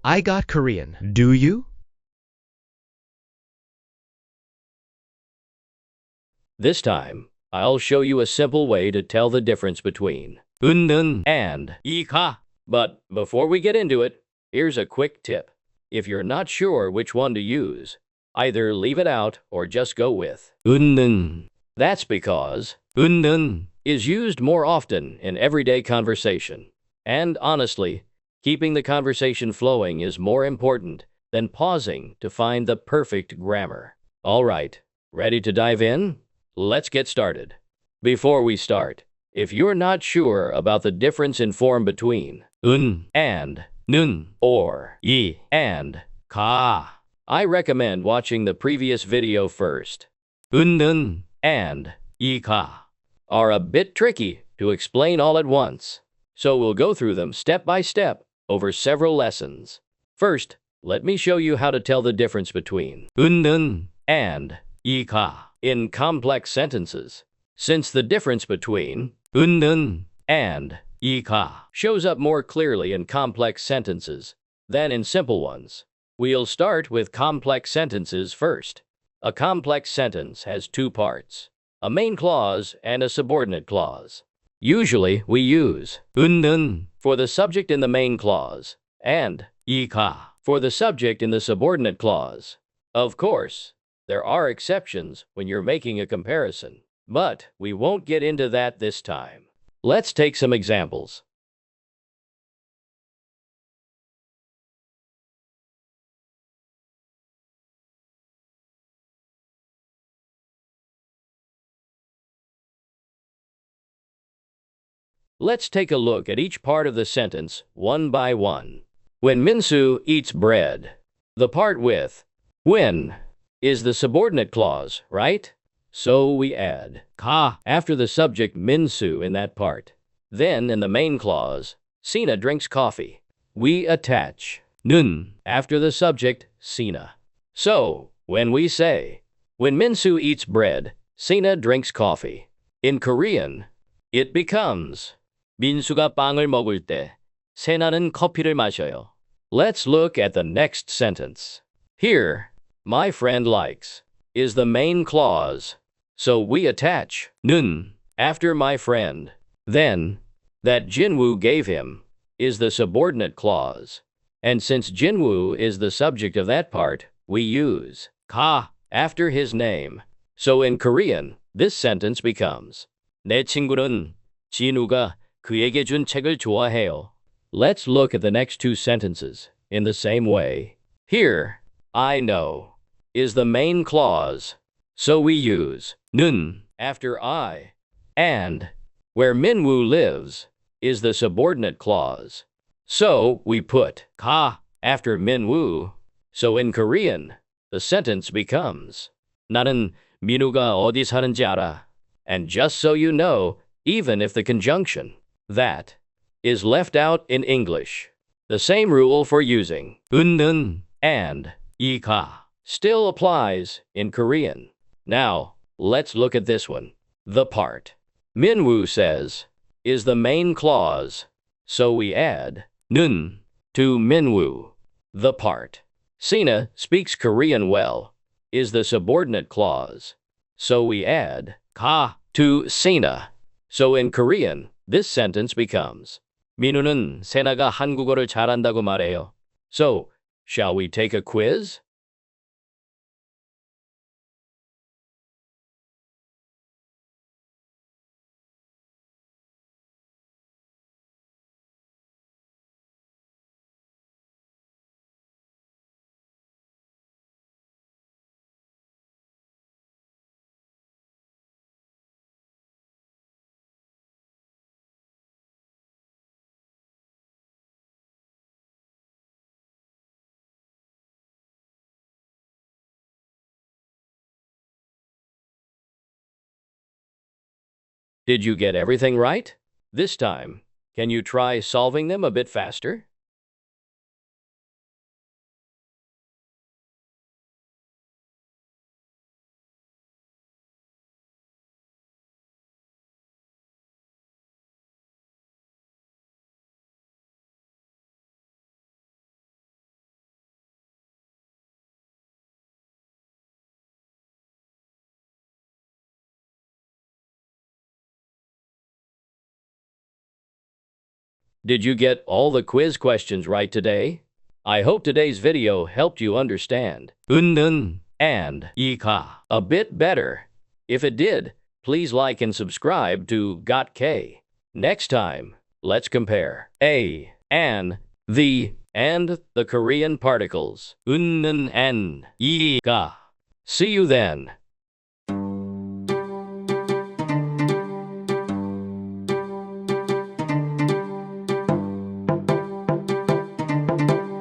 I got Korean. Do you? This time, I'll show you a simple way to tell the difference between 은 and 이가. But before we get into it, here's a quick tip. If you're not sure which one to use, either leave it out or just go with 은. That's because 은 is used more often in everyday conversation. And honestly, keeping the conversation flowing is more important than pausing to find the perfect grammar. All right, ready to dive in? Let's get started. Before we start, if you're not sure about the difference in form between 은 and 는 or 이 and 가, I recommend watching the previous video first. 은 and 이가 are a bit tricky to explain all at once, so we'll go through them step by step over several lessons. First, let me show you how to tell the difference between 은 and 이가 in complex sentences. Since the difference between 은 and 이가 shows up more clearly in complex sentences than in simple ones, we'll start with complex sentences first. A complex sentence has two parts, a main clause and a subordinate clause. Usually, we use 은 for the subject in the main clause and 이가 for the subject in the subordinate clause. Of course, there are exceptions when you're making a comparison, but we won't get into that this time. Let's take some examples. Let's take a look at each part of the sentence one by one. When Minsu eats bread, the part with when is the subordinate clause, right? So we add 가 after the subject Minsu in that part. Then in the main clause, Sina drinks coffee, we attach 는 after the subject Sina. So when we say, when Minsu eats bread, Sina drinks coffee, in Korean, it becomes 민수가 빵을 먹을 때 세나는 커피를 마셔요. Let's look at the next sentence. Here, my friend likes is the main clause, so we attach 는 after my friend. Then, that Jinwoo gave him is the subordinate clause, and since Jinwoo is the subject of that part, we use 가 after his name. So in Korean, this sentence becomes 내 친구는 진우가 그에게 준 책을 좋아해요. Let's look at the next two sentences in the same way. Here, I know is the main clause, so we use 는 after I, and where Minwoo lives is the subordinate clause, so we put 가 after Minwoo. So in Korean, the sentence becomes 나는 민우가 어디 사는지 알아. And just so you know, even if the conjunction that is left out in English, the same rule for using 은 and 이가 still applies in Korean. Now, let's look at this one. The part Minwoo says is the main clause, so we add 는 to Minwoo. The part Sina speaks Korean well is the subordinate clause, so we add 가 to Sina. So in Korean, this sentence becomes 민우는 세나가 한국어를 잘한다고 말해요. So, shall we take a quiz? Did you get everything right? This time, can you try solving them a bit faster? Did you get all the quiz questions right today? I hope today's video helped you understand 은 and 이가 a bit better. If it did, please like and subscribe to Got K. Next time, let's compare a, an, the, and the Korean particles 은 and 이가. See you then.